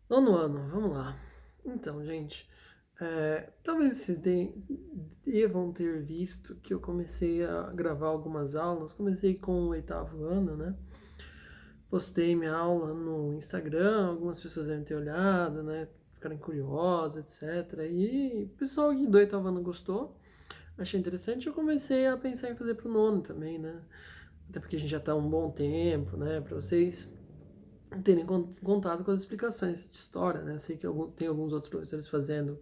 Nono ano, vamos lá. Então, gente, talvez vocês devam ter visto que eu comecei a gravar algumas aulas. Comecei com o oitavo ano, né? Postei minha aula no Instagram, algumas pessoas devem ter olhado, né? Ficaram curiosas, etc. E o pessoal aqui do oitavo ano gostou, achei interessante. Eu comecei a pensar em fazer pro nono também, né? Até porque a gente já tá há um bom tempo, né? Pra vocês terem contato com as explicações de história, né? Eu sei que tem alguns outros professores fazendo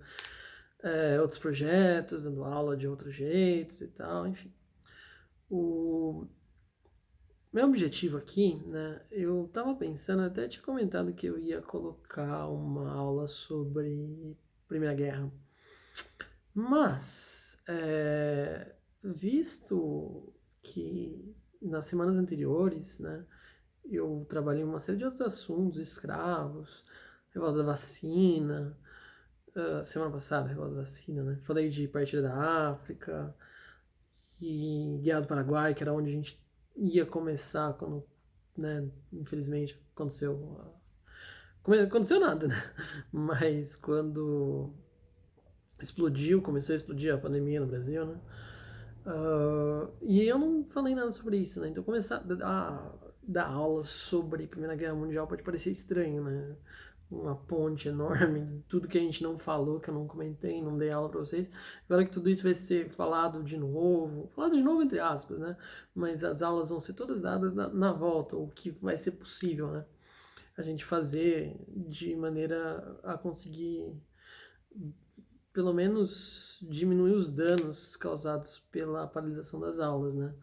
outros projetos, dando aula de outros jeitos e tal, enfim. O meu objetivo aqui, né? Eu tava pensando, até tinha comentado que eu ia colocar uma aula sobre Primeira Guerra, mas visto que nas semanas anteriores, né? Eu trabalhei em uma série de outros assuntos, escravos, revolta da vacina, semana passada, revolta da vacina, né? Falei de partida da África e Guerra do Paraguai, que era onde a gente ia começar quando, né, infelizmente aconteceu. Aconteceu nada, né? Mas quando começou a explodir a pandemia no Brasil, né? E eu não falei nada sobre isso, né? Então começar a dar aulas sobre Primeira Guerra Mundial pode parecer estranho, né? Uma ponte enorme, tudo que a gente não falou, que eu não comentei, não dei aula pra vocês. Agora que tudo isso vai ser falado de novo entre aspas, né? Mas as aulas vão ser todas dadas na volta, o que vai ser possível, né? A gente fazer de maneira a conseguir pelo menos diminuir os danos causados pela paralisação das aulas, né?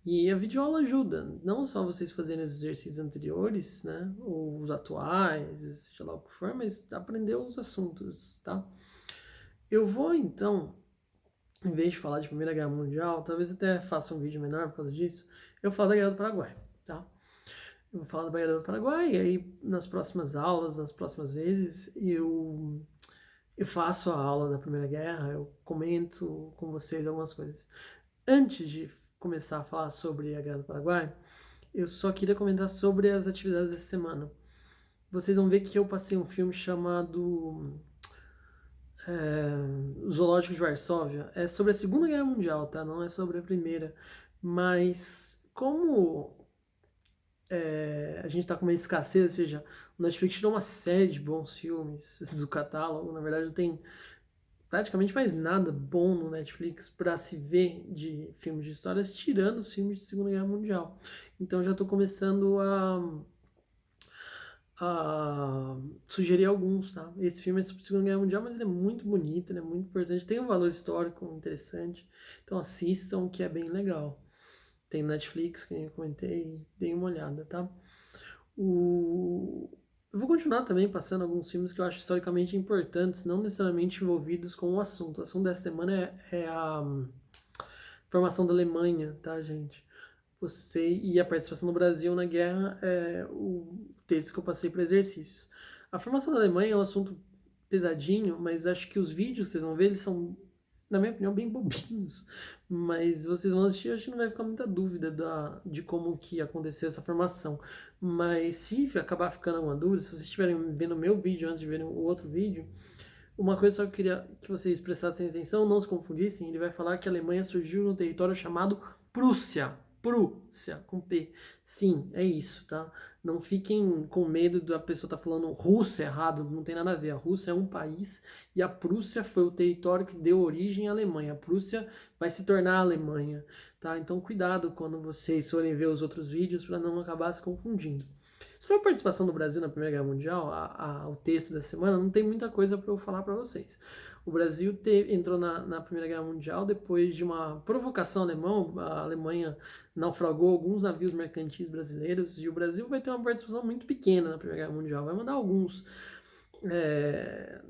E a videoaula ajuda, não só vocês fazerem os exercícios anteriores, né, ou os atuais, seja lá o que for, mas aprender os assuntos, tá? Eu vou então, em vez de falar de Primeira Guerra Mundial, talvez até faça um vídeo menor por causa disso, eu falo da Guerra do Paraguai, tá? Eu vou falar da Guerra do Paraguai, e aí nas próximas aulas, nas próximas vezes, eu faço a aula da Primeira Guerra, eu comento com vocês algumas coisas. Antes de começar a falar sobre a Guerra do Paraguai, eu só queria comentar sobre as atividades dessa semana. Vocês vão ver que eu passei um filme chamado O Zoológico de Varsóvia. É sobre a Segunda Guerra Mundial, tá? Não é sobre a Primeira. Mas como a gente tá com uma escassez, ou seja, o Netflix tirou uma série de bons filmes do catálogo. Na verdade, não tem praticamente mais nada bom no Netflix para se ver de filmes de histórias, tirando os filmes de Segunda Guerra Mundial. Então já estou começando a sugerir alguns, tá? Esse filme é sobre a Segunda Guerra Mundial, mas ele é muito bonito, ele é muito importante, tem um valor histórico interessante. Então assistam, que é bem legal. Tem no Netflix, que eu comentei, deem uma olhada, tá? O... Eu vou continuar também passando alguns filmes que eu acho historicamente importantes, não necessariamente envolvidos com o assunto. O assunto dessa semana é a formação da Alemanha, tá, gente? Você e a participação do Brasil na guerra é o texto que eu passei para exercícios. A formação da Alemanha é um assunto pesadinho, mas acho que os vídeos que vocês vão ver, eles são, na minha opinião, bem bobinhos. Mas vocês vão assistir, acho que não vai ficar muita dúvida de como que aconteceu essa formação. Mas se acabar ficando alguma dúvida, se vocês estiverem vendo o meu vídeo antes de verem o outro vídeo, uma coisa só que eu queria que vocês prestassem atenção, não se confundissem, ele vai falar que a Alemanha surgiu no território chamado Prússia. Prússia, com P. Sim, é isso, tá? Não fiquem com medo da pessoa estar falando Rússia errado, não tem nada a ver. A Rússia é um país e a Prússia foi o território que deu origem à Alemanha. A Prússia vai se tornar a Alemanha, tá? Então cuidado quando vocês forem ver os outros vídeos para não acabar se confundindo. Sobre a participação do Brasil na Primeira Guerra Mundial, o texto da semana, não tem muita coisa para eu falar para vocês. O Brasil entrou na Primeira Guerra Mundial depois de uma provocação alemã. A Alemanha naufragou alguns navios mercantis brasileiros e o Brasil vai ter uma participação muito pequena na Primeira Guerra Mundial. Vai mandar é,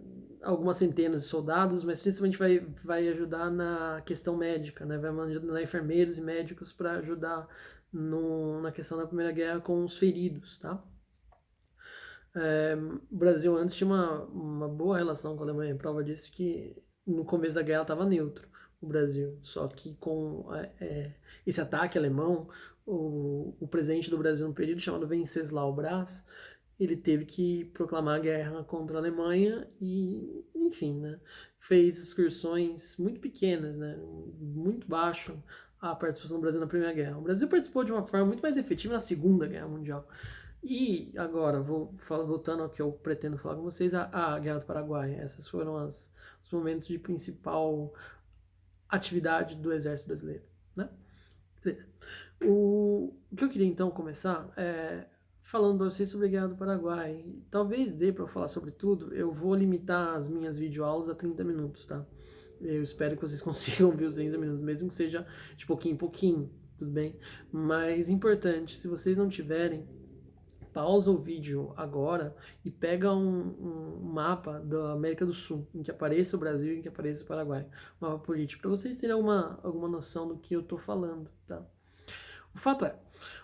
algumas centenas de soldados, mas principalmente vai ajudar na questão médica, né? Vai mandar enfermeiros e médicos para ajudar na questão da Primeira Guerra com os feridos, tá? O Brasil antes tinha uma boa relação com a Alemanha, prova disso que no começo da guerra estava neutro o Brasil, só que com esse ataque alemão, o presidente do Brasil no período chamado Venceslau Braz, ele teve que proclamar guerra contra a Alemanha e, enfim, né, fez excursões muito pequenas, né, muito baixo a participação do Brasil na Primeira Guerra. O Brasil participou de uma forma muito mais efetiva na Segunda Guerra Mundial. E agora, voltando ao que eu pretendo falar com vocês, a Guerra do Paraguai. Essas foram os momentos de principal atividade do Exército Brasileiro, né? Beleza. O que eu queria então começar é falando para vocês sobre a Guerra do Paraguai. Talvez dê para eu falar sobre tudo, eu vou limitar as minhas videoaulas a 30 minutos, tá? Eu espero que vocês consigam ver os 30 minutos, mesmo que seja de pouquinho em pouquinho, tudo bem? Mas importante, se vocês não tiverem, pausa o vídeo agora e pega um mapa da América do Sul, em que apareça o Brasil e em que apareça o Paraguai, um mapa político, para vocês terem alguma noção do que eu estou falando, tá? O fato é,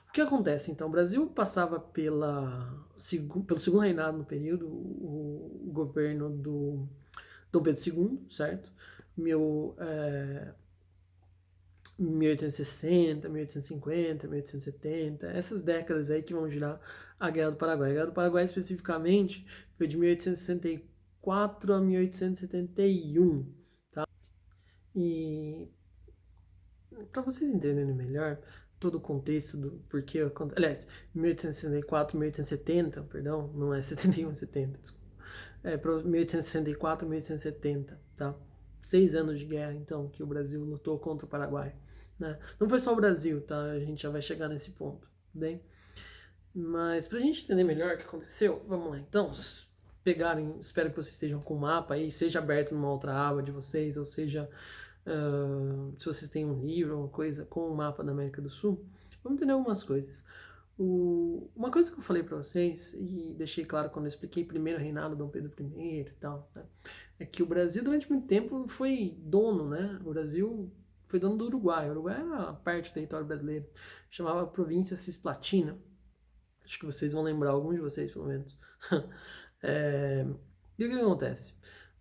o que acontece então? O Brasil passava pelo segundo reinado no período, o governo do Dom Pedro II, certo? 1860, 1850, 1870, essas décadas aí que vão girar a Guerra do Paraguai. A Guerra do Paraguai, especificamente, foi de 1864 a 1871, tá? E para vocês entenderem melhor todo o contexto do porquê, aliás, 1864, 1870, perdão, não é 71, 70, desculpa. É para 1864, 1870, tá? 6 anos de guerra, então, que o Brasil lutou contra o Paraguai. Né? Não foi só o Brasil, tá? A gente já vai chegar nesse ponto, bem? Mas pra gente entender melhor o que aconteceu, vamos lá, então, pegarem, espero que vocês estejam com o mapa aí, seja aberto numa outra aba de vocês, ou seja, se vocês têm um livro, uma coisa com o mapa da América do Sul, vamos entender algumas coisas. Uma coisa que eu falei para vocês, e deixei claro quando eu expliquei primeiro o reinado Dom Pedro I e tal, né, é que o Brasil durante muito tempo foi dono, né? O Brasil foi dono do Uruguai. O Uruguai era parte do território brasileiro, chamava província Cisplatina. Acho que vocês vão lembrar, alguns de vocês pelo menos. E o que acontece?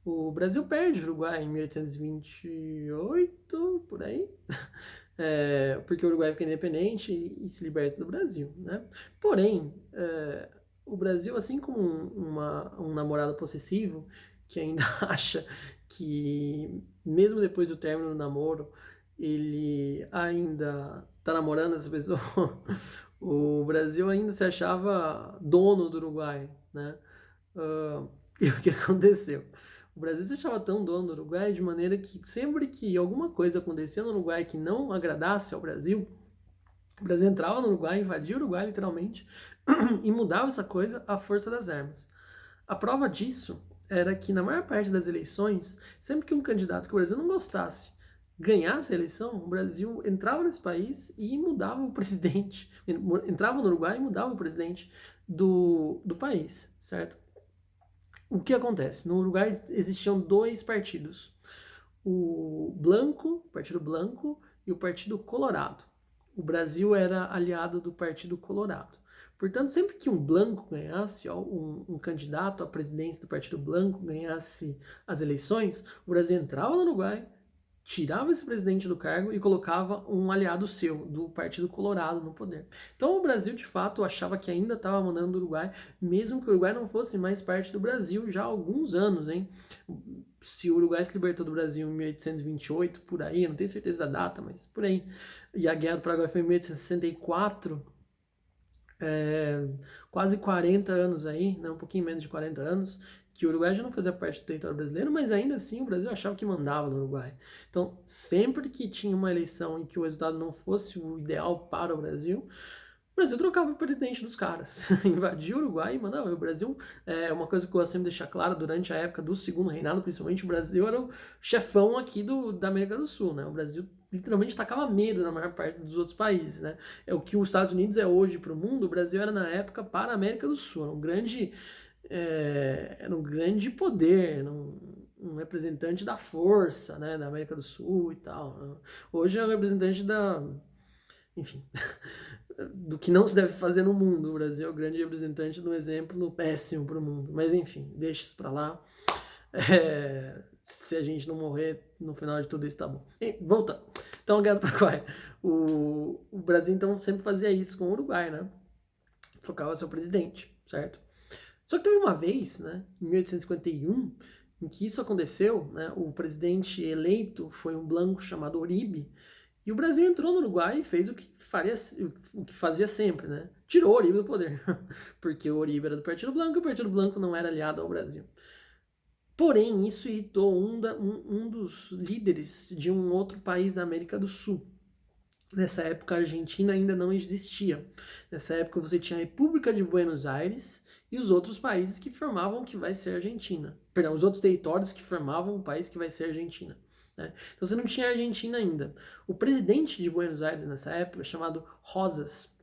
O Brasil perde o Uruguai em 1828, por aí. Porque o Uruguai fica independente e se liberta do Brasil, né? Porém, o Brasil, assim como um namorado possessivo, que ainda acha que, mesmo depois do término do namoro, ele ainda tá namorando essa pessoa, o Brasil ainda se achava dono do Uruguai, né? E o que aconteceu? O Brasil se achava tão dono do Uruguai de maneira que sempre que alguma coisa acontecia no Uruguai que não agradasse ao Brasil, o Brasil entrava no Uruguai, invadia o Uruguai literalmente e mudava essa coisa à força das armas. A prova disso era que na maior parte das eleições, sempre que um candidato que o Brasil não gostasse ganhasse a eleição, o Brasil entrava nesse país e mudava o presidente, entrava no Uruguai e mudava o presidente do país, certo? O que acontece? No Uruguai existiam dois partidos, o Partido Blanco e o Partido Colorado. O Brasil era aliado do Partido Colorado. Portanto, sempre que um branco ganhasse, um candidato à presidência do Partido Blanco ganhasse as eleições, o Brasil entrava no Uruguai, tirava esse presidente do cargo e colocava um aliado seu, do Partido Colorado, no poder. Então o Brasil, de fato, achava que ainda estava mandando o Uruguai, mesmo que o Uruguai não fosse mais parte do Brasil já há alguns anos, hein? Se o Uruguai se libertou do Brasil em 1828, por aí, eu não tenho certeza da data, mas por aí. E a Guerra do Paraguai foi em 1864, quase 40 anos aí, né, um pouquinho menos de 40 anos, que o Uruguai já não fazia parte do território brasileiro, mas ainda assim o Brasil achava que mandava no Uruguai. Então, sempre que tinha uma eleição em que o resultado não fosse o ideal para o Brasil trocava o presidente dos caras, invadia o Uruguai e mandava. O Brasil, uma coisa que eu gosto sempre de deixar claro, durante a época do segundo reinado, principalmente, o Brasil era o chefão aqui da América do Sul, né? O Brasil literalmente tacava medo na maior parte dos outros países, né? É o que os Estados Unidos é hoje para o mundo, o Brasil era na época para a América do Sul, era um grande poder, um representante da força, né, da América do Sul e tal. Hoje é um representante enfim, do que não se deve fazer no mundo. O Brasil é o grande representante de um exemplo péssimo para o mundo. Mas enfim, deixa isso para lá. Se a gente não morrer, no final de tudo isso tá bom. E, voltando. Então, a Guerra do Paraguai. O Brasil, então, sempre fazia isso com o Uruguai, né? Trocava seu presidente, certo? Só que teve uma vez, né, em 1851, em que isso aconteceu, né, o presidente eleito foi um branco chamado Uribe, e o Brasil entrou no Uruguai e fez o que fazia sempre, né? Tirou o Uribe do poder, porque o Uribe era do Partido Branco e o Partido Branco não era aliado ao Brasil. Porém, isso irritou um dos líderes de um outro país da América do Sul. Nessa época, a Argentina ainda não existia. Nessa época, você tinha a República de Buenos Aires e os outros países que formavam o que vai ser a Argentina. Perdão, os outros territórios que formavam o país que vai ser a Argentina. Né? Então, você não tinha a Argentina ainda. O presidente de Buenos Aires, nessa época, chamado Rosas,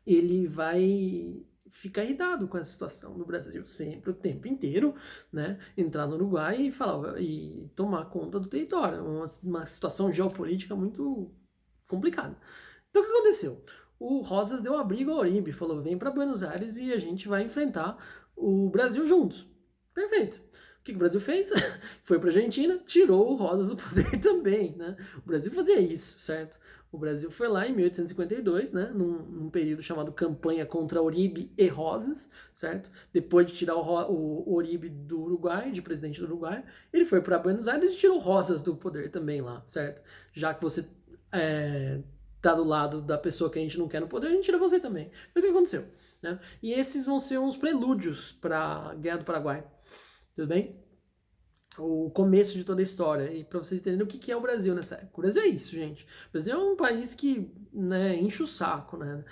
ele vai ficar irritado com essa situação do Brasil sempre, o tempo inteiro, né? Entrar no Uruguai e falar e tomar conta do território. Uma situação geopolítica muito complicada. Então o que aconteceu? O Rosas deu abrigo ao Uribe, falou: vem para Buenos Aires e a gente vai enfrentar o Brasil juntos. Perfeito. O que o Brasil fez? Foi para a Argentina, tirou o Rosas do poder também, né? O Brasil fazia isso, certo? O Brasil foi lá em 1852, né, num período chamado Campanha contra Uribe e Rosas, certo? Depois de tirar o Uribe do Uruguai, de presidente do Uruguai, ele foi para Buenos Aires e tirou Rosas do poder também lá, certo? Já que você tá do lado da pessoa que a gente não quer no poder, a gente tira você também. Mas o que aconteceu? Né? E esses vão ser uns prelúdios para a Guerra do Paraguai. Tudo bem? O começo de toda a história. E para vocês entenderem o que é o Brasil nessa época. O Brasil é isso, gente. O Brasil é um país que, né, enche o saco, né?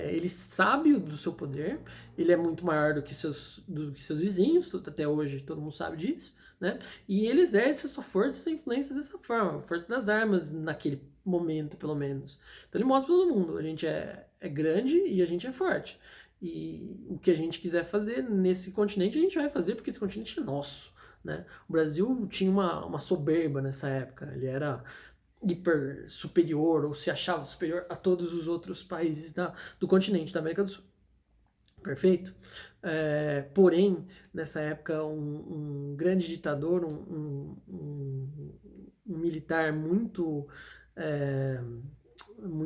Ele sabe do seu poder, ele é muito maior do que seus vizinhos, até hoje todo mundo sabe disso, né? E ele exerce a sua força e sua influência dessa forma, a força das armas naquele momento, pelo menos. Então ele mostra para todo mundo, a gente é grande e a gente é forte. E o que a gente quiser fazer nesse continente, a gente vai fazer porque esse continente é nosso. Né? O Brasil tinha uma soberba nessa época, ele era hiper superior ou se achava superior a todos os outros países do continente da América do Sul. Perfeito? Porém, nessa época, um grande ditador, um militar muito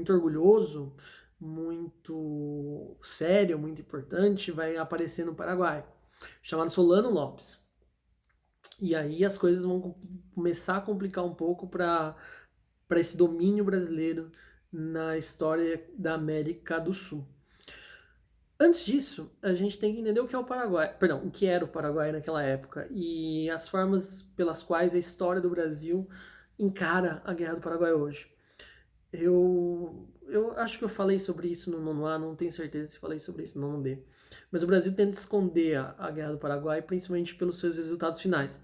orgulhoso, muito sério, muito importante, vai aparecer no Paraguai, chamado Solano Lopes. E aí as coisas vão começar a complicar um pouco para esse domínio brasileiro na história da América do Sul. Antes disso, a gente tem que entender o que é o Paraguai, perdão, o que era o Paraguai naquela época e as formas pelas quais a história do Brasil encara a Guerra do Paraguai hoje. Eu acho que eu falei sobre isso no nono A, não tenho certeza se falei sobre isso no nono B. Mas o Brasil tenta esconder a Guerra do Paraguai, principalmente pelos seus resultados finais.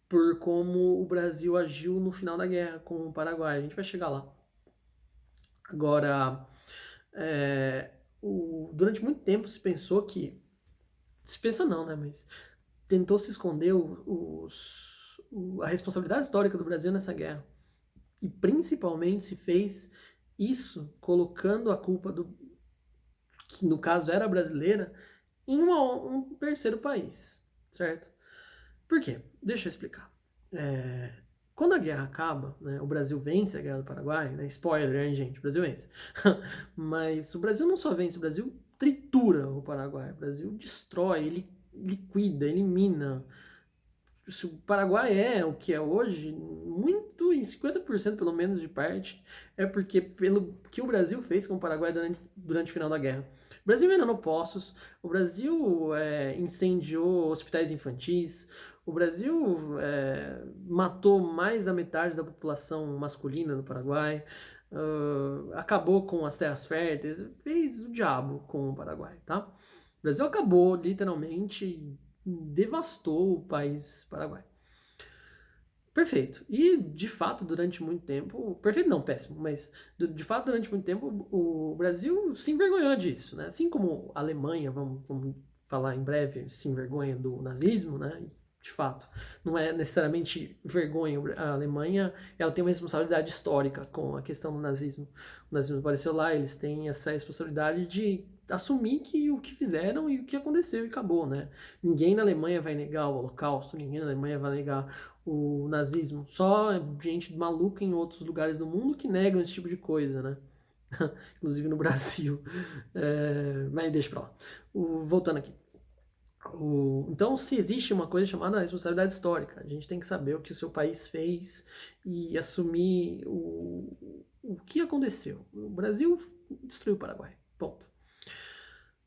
Por como o Brasil agiu no final da guerra com o Paraguai. A gente vai chegar lá. Agora, durante muito tempo se pensou que... Se pensou não, né? Mas tentou se esconder a responsabilidade histórica do Brasil nessa guerra. E principalmente se fez isso colocando a culpa que no caso era brasileira, em um terceiro país, certo? Por quê? Deixa eu explicar. Quando a guerra acaba, né, o Brasil vence a Guerra do Paraguai, né, spoiler, hein, gente? O Brasil vence. Mas o Brasil não só vence, o Brasil tritura o Paraguai. O Brasil destrói, ele liquida, elimina. Se o Paraguai é o que é hoje, muito, em 50% pelo menos de parte, é porque pelo que o Brasil fez com o Paraguai durante o final da guerra. O Brasil envenenou poços, o Brasil incendiou hospitais infantis, o Brasil matou mais da metade da população masculina do Paraguai, acabou com as terras férteis, fez o diabo com o Paraguai, tá? O Brasil acabou, literalmente, devastou o país Paraguai. Perfeito. E, de fato, durante muito tempo... Perfeito não, péssimo. Mas, de fato, durante muito tempo, o Brasil se envergonhou disso, né? Assim como a Alemanha, vamos falar em breve, se envergonha do nazismo, né? De fato, não é necessariamente vergonha. A Alemanha, ela tem uma responsabilidade histórica com a questão do nazismo. O nazismo apareceu lá, eles têm essa responsabilidade de assumir que o que fizeram e o que aconteceu e acabou, né? Ninguém na Alemanha vai negar o Holocausto, ninguém na Alemanha vai negar o nazismo. Só gente maluca em outros lugares do mundo que negam esse tipo de coisa, né? Inclusive no Brasil. Mas deixa pra lá. Voltando aqui. Então, se existe uma coisa chamada responsabilidade histórica, a gente tem que saber o que o seu país fez e assumir o que aconteceu. O Brasil destruiu o Paraguai, ponto.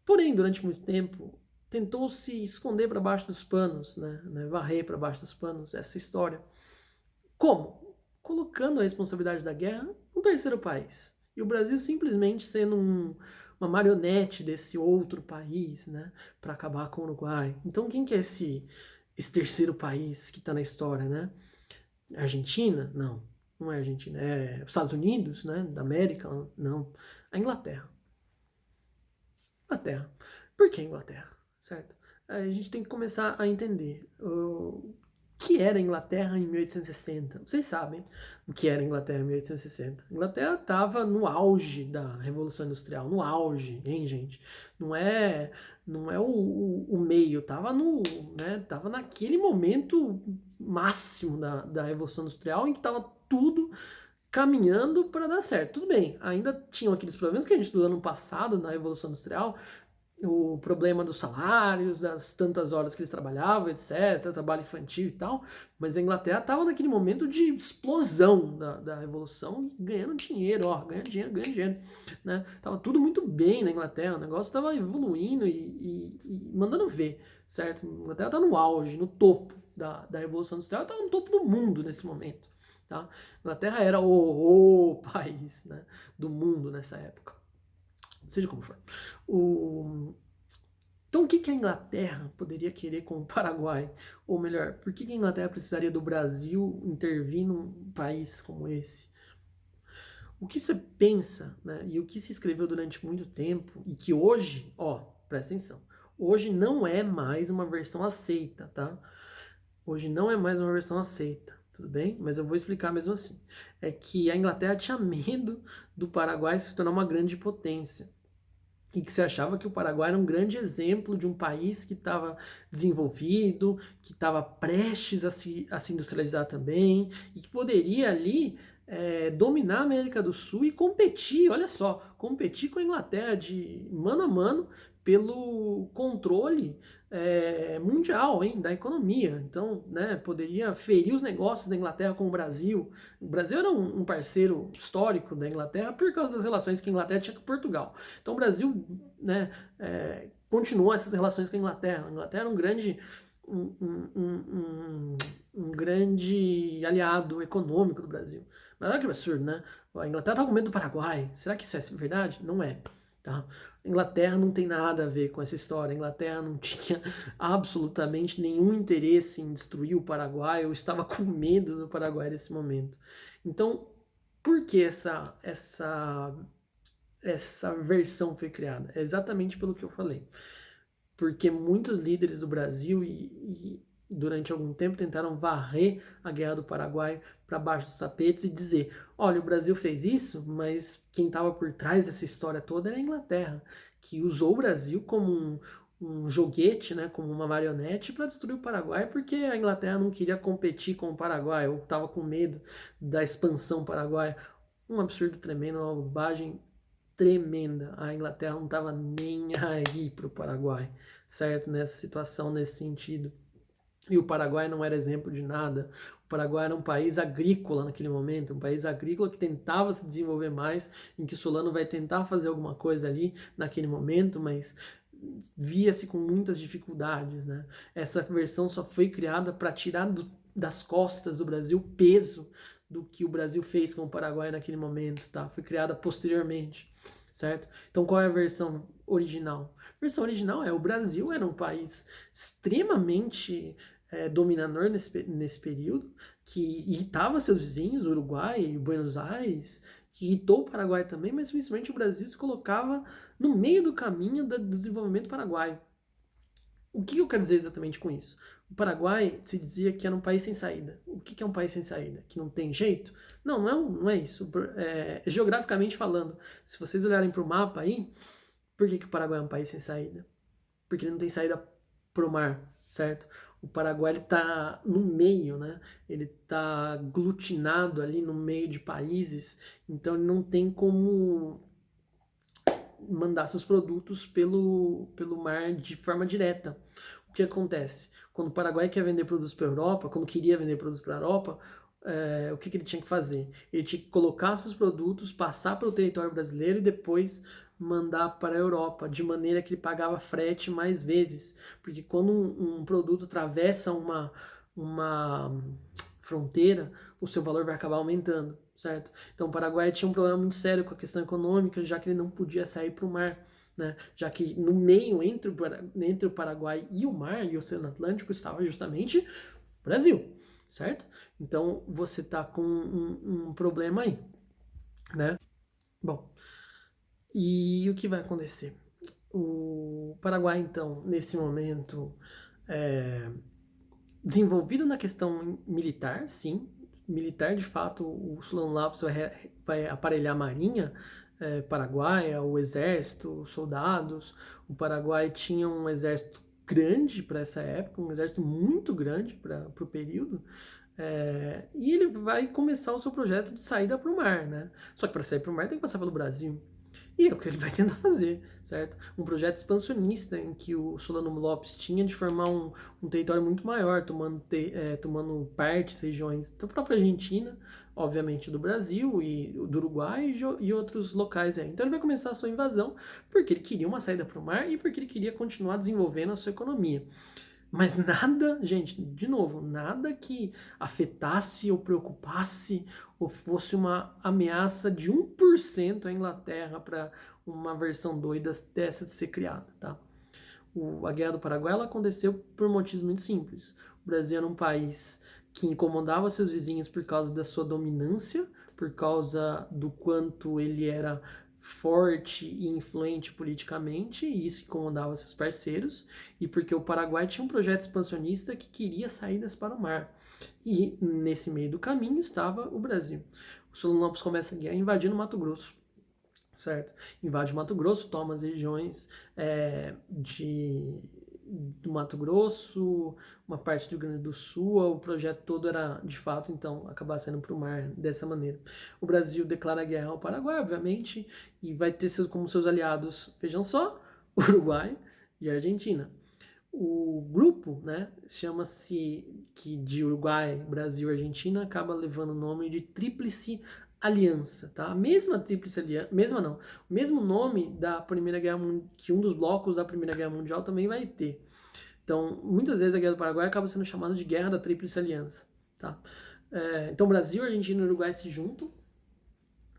Porém, durante muito tempo, tentou se esconder para baixo dos panos, né, varrer para baixo dos panos essa história. Como? Colocando a responsabilidade da guerra no terceiro país. E o Brasil simplesmente sendo uma marionete desse outro país, né, para acabar com o Uruguai. Então, quem que é esse terceiro país que está na história, né? Argentina? Não, não é Argentina. É os Estados Unidos, né, da América? Não. A Inglaterra. Inglaterra. Por que Inglaterra? Certo? A gente tem que começar a entender o que era a Inglaterra em 1860. Vocês sabem o que era a Inglaterra em 1860. A Inglaterra estava no auge da Revolução Industrial, no auge, hein, gente? Não é o meio, estava tava naquele momento máximo da Revolução Industrial em que estava tudo caminhando para dar certo. Tudo bem, ainda tinham aqueles problemas que a gente estudou no passado, na Revolução Industrial, o problema dos salários, das tantas horas que eles trabalhavam, etc., trabalho infantil e tal, mas a Inglaterra estava naquele momento de explosão da Revolução, ganhando dinheiro, ó, ganhando dinheiro, né? Tava tudo muito bem na Inglaterra, o negócio estava evoluindo e mandando ver, certo? A Inglaterra está no auge, no topo da Revolução Industrial, estava no topo do mundo nesse momento, tá? A Inglaterra era o país, né, do mundo nessa época. Seja como for. Então, o que a Inglaterra poderia querer com o Paraguai? Ou melhor, por que a Inglaterra precisaria do Brasil intervir num país como esse? O que você pensa, né, e o que se escreveu durante muito tempo, e que hoje, ó, presta atenção, hoje não é mais uma versão aceita, tá? Hoje não é mais uma versão aceita, tudo bem? Mas eu vou explicar mesmo assim. É que a Inglaterra tinha medo do Paraguai se tornar uma grande potência e que se achava que o Paraguai era um grande exemplo de um país que estava desenvolvido, que estava prestes a se industrializar também, e que poderia ali dominar a América do Sul e competir, olha só, competir com a Inglaterra de mano a mano pelo controle mundial, hein, da economia. Então, né, poderia ferir os negócios da Inglaterra com o Brasil. O Brasil era um parceiro histórico da Inglaterra por causa das relações que a Inglaterra tinha com Portugal. Então o Brasil, né, continuou essas relações com a Inglaterra. A Inglaterra era um grande aliado econômico do Brasil. Mas olha que absurdo, né? A Inglaterra está com medo do Paraguai. Será que isso é verdade? Não é. Tá? A Inglaterra não tem nada a ver com essa história. A Inglaterra não tinha absolutamente nenhum interesse em destruir o Paraguai ou estava com medo do Paraguai nesse momento. Então, por que essa versão foi criada? É exatamente pelo que eu falei. Porque muitos líderes do Brasil e durante algum tempo tentaram varrer a Guerra do Paraguai para baixo dos tapetes e dizer: olha, o Brasil fez isso, mas quem estava por trás dessa história toda era a Inglaterra, que usou o Brasil como um joguete, né, como uma marionete para destruir o Paraguai, porque a Inglaterra não queria competir com o Paraguai ou estava com medo da expansão paraguaia. Um absurdo tremendo, uma bobagem tremenda. A Inglaterra não estava nem aí para o Paraguai, certo? Nessa situação, nesse sentido. E o Paraguai não era exemplo de nada. O Paraguai era um país agrícola naquele momento, um país agrícola que tentava se desenvolver mais, em que o Solano vai tentar fazer alguma coisa ali naquele momento, mas via-se com muitas dificuldades, né? Essa versão só foi criada para tirar das costas do Brasil o peso do que o Brasil fez com o Paraguai naquele momento, tá? Foi criada posteriormente, certo? Então qual é a versão original? A versão original é: o Brasil era um país extremamente dominador nesse período, que irritava seus vizinhos, Uruguai, Buenos Aires, que irritou o Paraguai também, mas principalmente o Brasil se colocava no meio do caminho do desenvolvimento paraguaio. O que eu quero dizer exatamente com isso? O Paraguai se dizia que era um país sem saída. O que é um país sem saída? Que não tem jeito? Não, não é isso. Geograficamente falando, se vocês olharem para o mapa aí, por que o Paraguai é um país sem saída? Porque ele não tem saída para o mar, certo? O Paraguai está no meio, né? Ele está aglutinado ali no meio de países, então ele não tem como mandar seus produtos pelo mar de forma direta. o que acontece? Quando o Paraguai quer vender produtos para a Europa, quando queria vender produtos para a Europa, o que ele tinha que fazer? Ele tinha que colocar seus produtos, passar pelo território brasileiro e depois mandar para a Europa, de maneira que ele pagava frete mais vezes. Porque quando um produto atravessa uma fronteira, o seu valor vai acabar aumentando, certo? Então o Paraguai tinha um problema muito sério com a questão econômica, já que ele não podia sair para o mar. Né? Já que no meio entre o Paraguai e o mar, e o Oceano Atlântico, estava justamente o Brasil, certo? Então você tá com um problema aí, né? Bom, e o que vai acontecer? O Paraguai, então, nesse momento, desenvolvido na questão militar, sim, militar de fato, o Solano Lopes vai aparelhar a marinha paraguaia, o exército, os soldados. O Paraguai tinha um exército grande para essa época, um exército muito grande para o período. E ele vai começar o seu projeto de saída para o mar, né? Só que para sair para o mar tem que passar pelo Brasil. E é o que ele vai tentar fazer, certo? Um projeto expansionista em que o Solano Lopes tinha de formar um território muito maior, tomando partes, regiões da própria Argentina, obviamente do Brasil e do Uruguai e outros locais aí. Então ele vai começar a sua invasão porque ele queria uma saída para o mar e porque ele queria continuar desenvolvendo a sua economia. Mas nada, gente, de novo, nada que afetasse ou preocupasse ou fosse uma ameaça de 1% à Inglaterra para uma versão doida dessa de ser criada, tá? A Guerra do Paraguai ela aconteceu por motivos muito simples. O Brasil era um país que incomodava seus vizinhos por causa da sua dominância, por causa do quanto ele era forte e influente politicamente, e isso incomodava seus parceiros, e porque o Paraguai tinha um projeto expansionista que queria saídas para o mar. E nesse meio do caminho estava o Brasil. O Solano Lopes começa a guerra invadindo Mato Grosso, certo? Invade Mato Grosso, toma as regiões do Mato Grosso, uma parte do Rio Grande do Sul, o projeto todo era, de fato, então, acabar saindo para o mar dessa maneira. O Brasil declara guerra ao Paraguai, obviamente, e vai ter como seus aliados, vejam só, Uruguai e Argentina. O grupo, né, chama-se que de Uruguai, Brasil e Argentina, acaba levando o nome de Tríplice Aliança, tá? A mesma Tríplice Aliança, o mesmo nome da Primeira Guerra Mundial, que um dos blocos da Primeira Guerra Mundial também vai ter. Então, muitas vezes a Guerra do Paraguai acaba sendo chamada de Guerra da Tríplice Aliança, tá? Então, Brasil, Argentina e Uruguai se juntam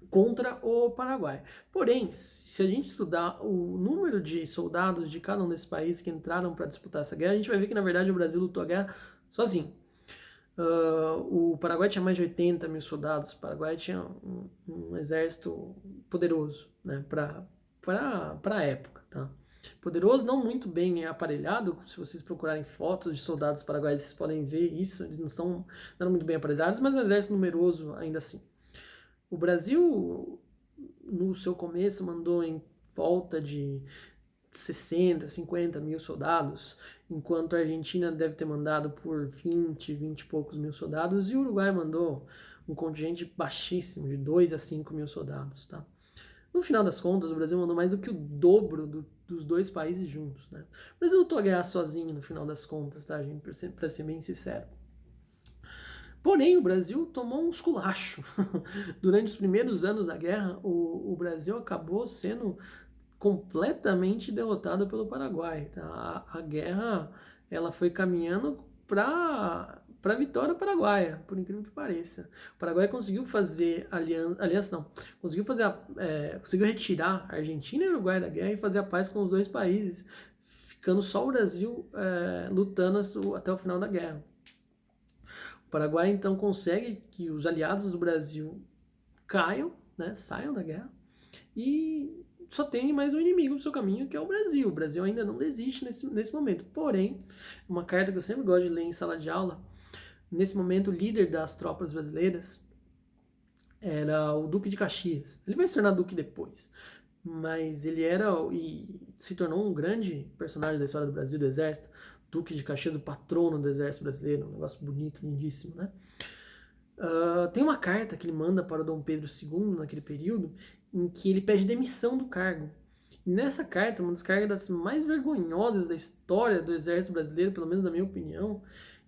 contra o Paraguai. Porém, se a gente estudar o número de soldados de cada um desses países que entraram para disputar essa guerra, a gente vai ver que, na verdade, o Brasil lutou a guerra sozinho. O Paraguai tinha mais de 80 mil soldados. O Paraguai tinha um exército poderoso, né, para a época. Tá? Poderoso, não muito bem aparelhado. Se vocês procurarem fotos de soldados paraguaios, vocês podem ver isso. Eles não eram muito bem aparelhados, mas um exército numeroso ainda assim. O Brasil, no seu começo, mandou em volta de 60, 50 mil soldados, enquanto a Argentina deve ter mandado por 20 e poucos mil soldados, e o Uruguai mandou um contingente baixíssimo, de 2 a 5 mil soldados. Tá? No final das contas, o Brasil mandou mais do que o dobro dos dois países juntos. Né? O Brasil lutou a guerra sozinho, no final das contas, tá, gente? Para ser bem sincero. Porém, o Brasil tomou um esculacho. Durante os primeiros anos da guerra, o Brasil acabou sendo completamente derrotado pelo Paraguai. Tá? A guerra ela foi caminhando para a vitória paraguaia, por incrível que pareça. O Paraguai conseguiu fazer aliança não, conseguiu retirar a Argentina e o Uruguai da guerra e fazer a paz com os dois países, ficando só o Brasil lutando até o final da guerra. O Paraguai então consegue que os aliados do Brasil caiam, né, saiam da guerra e só tem mais um inimigo no seu caminho, que é o Brasil. O Brasil ainda não desiste nesse momento. Porém, uma carta que eu sempre gosto de ler em sala de aula, nesse momento o líder das tropas brasileiras era o Duque de Caxias. Ele vai se tornar Duque depois, mas ele era e se tornou um grande personagem da história do Brasil, do Exército. Duque de Caxias, o patrono do Exército Brasileiro, um negócio bonito, lindíssimo, né? Tem uma carta que ele manda para o Dom Pedro II naquele período, em que ele pede demissão do cargo. E nessa carta, uma das cartas mais vergonhosas da história do exército brasileiro, pelo menos na minha opinião,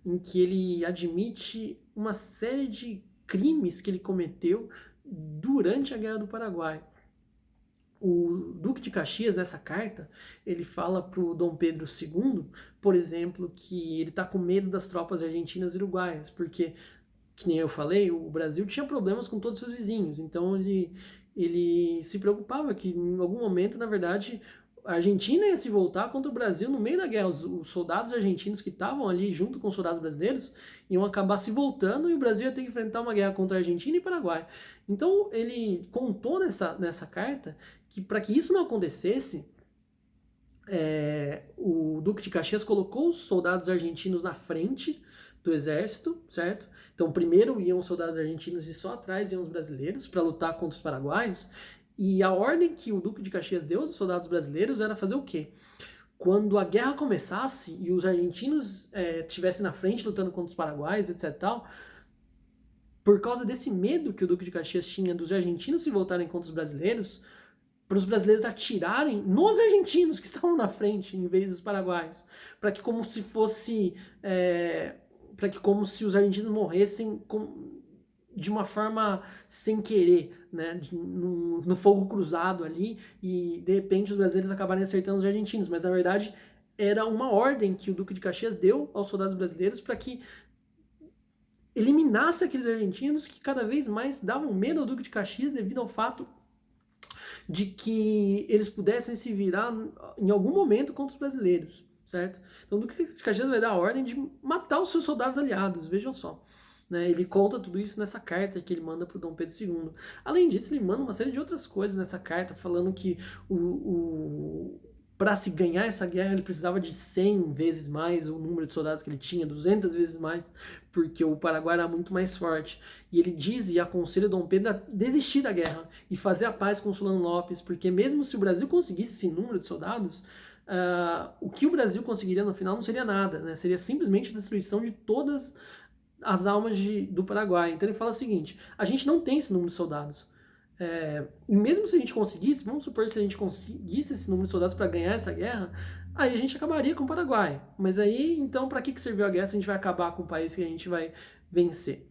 em que ele admite uma série de crimes que ele cometeu durante a Guerra do Paraguai. O Duque de Caxias, nessa carta, ele fala para o Dom Pedro II, por exemplo, que ele está com medo das tropas argentinas e uruguaias, porque, que nem eu falei, o Brasil tinha problemas com todos os seus vizinhos, então ele se preocupava que em algum momento, na verdade, a Argentina ia se voltar contra o Brasil no meio da guerra. Os soldados argentinos que estavam ali junto com os soldados brasileiros iam acabar se voltando e o Brasil ia ter que enfrentar uma guerra contra a Argentina e Paraguai. Então ele contou nessa carta que para que isso não acontecesse, o Duque de Caxias colocou os soldados argentinos na frente do exército, certo? Então primeiro iam os soldados argentinos e só atrás iam os brasileiros para lutar contra os paraguaios. E a ordem que o Duque de Caxias deu aos soldados brasileiros era fazer o quê? Quando a guerra começasse e os argentinos estivessem na frente lutando contra os paraguaios, etc. Tal, por causa desse medo que o Duque de Caxias tinha dos argentinos se voltarem contra os brasileiros, para os brasileiros atirarem nos argentinos que estavam na frente em vez dos paraguaios, para que como se fosse, para que como se os argentinos morressem de uma forma sem querer, né, no fogo cruzado ali, e de repente os brasileiros acabarem acertando os argentinos, mas na verdade era uma ordem que o Duque de Caxias deu aos soldados brasileiros para que eliminasse aqueles argentinos que cada vez mais davam medo ao Duque de Caxias devido ao fato de que eles pudessem se virar em algum momento contra os brasileiros, certo? Então o Duque de Caxias vai dar a ordem de matar os seus soldados aliados, vejam só. Né, ele conta tudo isso nessa carta que ele manda para o Dom Pedro II. Além disso, ele manda uma série de outras coisas nessa carta, falando que para se ganhar essa guerra ele precisava de 100 vezes mais o número de soldados que ele tinha, 200 vezes mais, porque o Paraguai era muito mais forte. E ele diz e aconselha Dom Pedro a desistir da guerra e fazer a paz com Solano Lopes, porque mesmo se o Brasil conseguisse esse número de soldados, o que o Brasil conseguiria no final não seria nada, né? Seria simplesmente a destruição de todas as almas do Paraguai. Então ele fala o seguinte: a gente não tem esse número de soldados. E mesmo se a gente conseguisse, vamos supor se a gente conseguisse esse número de soldados para ganhar essa guerra, aí a gente acabaria com o Paraguai. Mas aí, então, para que serviu a guerra se a gente vai acabar com o país que a gente vai vencer?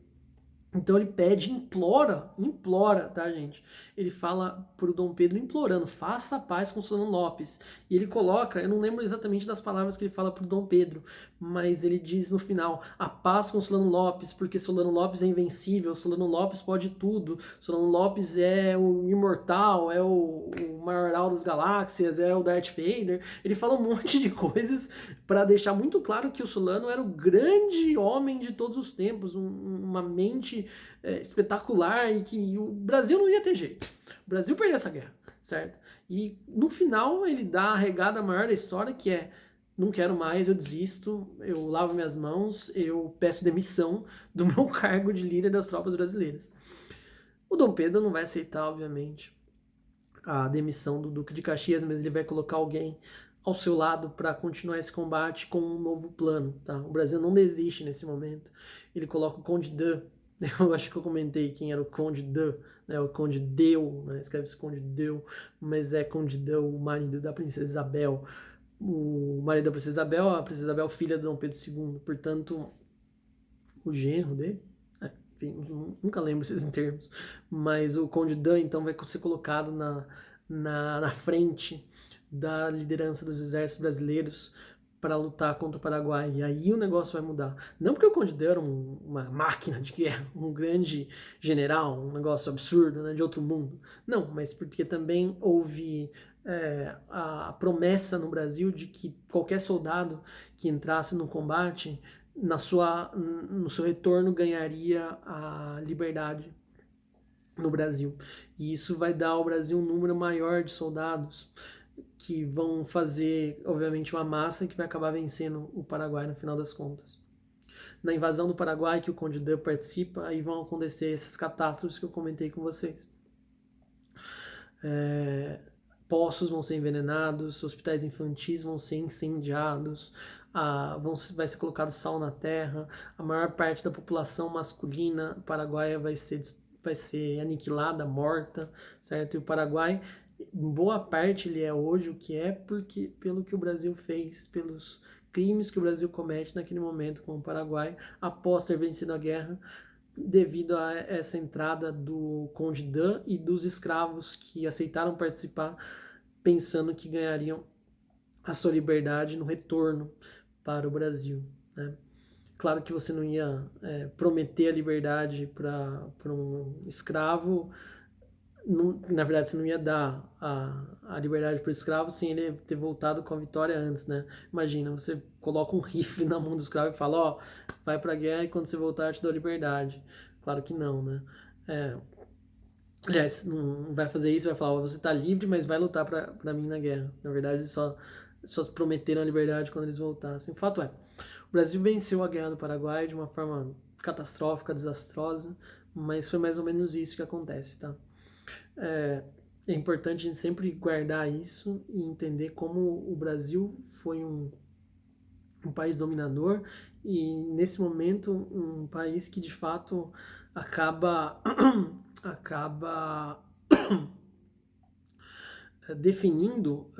Então ele pede, implora, tá, gente? Ele fala pro Dom Pedro implorando, faça a paz com Solano Lopes. E ele coloca, eu não lembro exatamente das palavras que ele fala pro Dom Pedro, mas ele diz no final, a paz com Solano Lopes, porque Solano Lopes é invencível, Solano Lopes pode tudo, Solano Lopes é o imortal, é o maioral das galáxias, é o Darth Vader. Ele fala um monte de coisas para deixar muito claro que o Solano era o grande homem de todos os tempos, uma mente espetacular e que o Brasil não ia ter jeito. O Brasil perdeu essa guerra, certo? E no final ele dá a regada maior da história, que é: não quero mais, eu desisto, eu lavo minhas mãos, eu peço demissão do meu cargo de líder das tropas brasileiras. O Dom Pedro não vai aceitar, obviamente, a demissão do Duque de Caxias, mas ele vai colocar alguém ao seu lado para continuar esse combate com um novo plano, tá? O Brasil não desiste nesse momento. Ele coloca o Conde de, eu acho que eu comentei quem era o Conde de, né? O Conde Deu, né? Escreve-se Conde Deu, mas é Conde de, o marido da Princesa Isabel. O marido da Princesa Isabel, a Princesa Isabel, filha de Dom Pedro II, portanto, o genro dele. Enfim, nunca lembro esses termos, mas o Conde Dan então vai ser colocado na frente da liderança dos exércitos brasileiros para lutar contra o Paraguai. E aí o negócio vai mudar. Não porque o Conde Dan era uma máquina de guerra, um grande general, um negócio absurdo, né, de outro mundo. Não, mas porque também houve a promessa no Brasil de que qualquer soldado que entrasse no combate no seu retorno ganharia a liberdade no Brasil. E isso vai dar ao Brasil um número maior de soldados que vão fazer, obviamente, uma massa que vai acabar vencendo o Paraguai no final das contas. Na invasão do Paraguai, que o Conde Dan participa, aí vão acontecer essas catástrofes que eu comentei com vocês. Poços vão ser envenenados, hospitais infantis vão ser incendiados, vai ser colocado sal na terra, a maior parte da população masculina paraguaia vai ser aniquilada, morta, certo? E o Paraguai Em boa parte ele é hoje o que é pelo que o Brasil fez, pelos crimes que o Brasil comete naquele momento com o Paraguai, após ter vencido a guerra, devido a essa entrada do Conde Dan e dos escravos que aceitaram participar, pensando que ganhariam a sua liberdade no retorno para o Brasil, né? Claro que você não ia prometer a liberdade para um escravo, não, na verdade você não ia dar a liberdade para o escravo sem ele ter voltado com a vitória antes, né? Imagina, você coloca um rifle na mão do escravo e fala, ó, vai pra guerra e quando você voltar eu te dou a liberdade. Claro que não, né? Aliás, não vai fazer isso, vai falar, ó, você tá livre, mas vai lutar pra mim na guerra. Na verdade, eles só se prometeram a liberdade quando eles voltassem. O fato é, o Brasil venceu a Guerra do Paraguai de uma forma catastrófica, desastrosa, mas foi mais ou menos isso que acontece, tá? É importante a gente sempre guardar isso e entender como o Brasil foi um país dominador e, nesse momento, um país que, de fato, acaba acaba definindo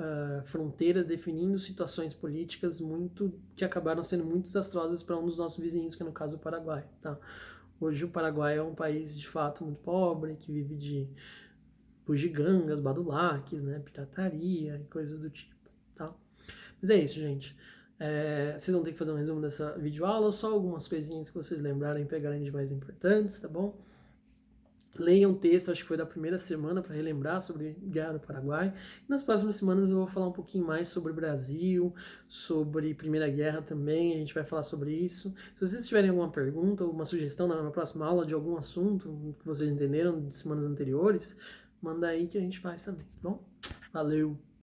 fronteiras, definindo situações políticas muito que acabaram sendo muito desastrosas para um dos nossos vizinhos, que é no caso o Paraguai, tá? Hoje o Paraguai é um país de fato muito pobre, que vive de bugigangas, badulaques, né, pirataria e coisas do tipo, tá? Mas é isso, gente. Vocês vão ter que fazer um resumo dessa videoaula, só algumas coisinhas que vocês lembrarem e pegarem de mais importantes, tá bom? Leiam um texto, acho que foi da primeira semana, para relembrar sobre Guerra do Paraguai. E nas próximas semanas eu vou falar um pouquinho mais sobre o Brasil, sobre Primeira Guerra também, a gente vai falar sobre isso. Se vocês tiverem alguma pergunta, alguma sugestão na próxima aula de algum assunto que vocês entenderam de semanas anteriores, manda aí que a gente faz também, tá bom? Valeu!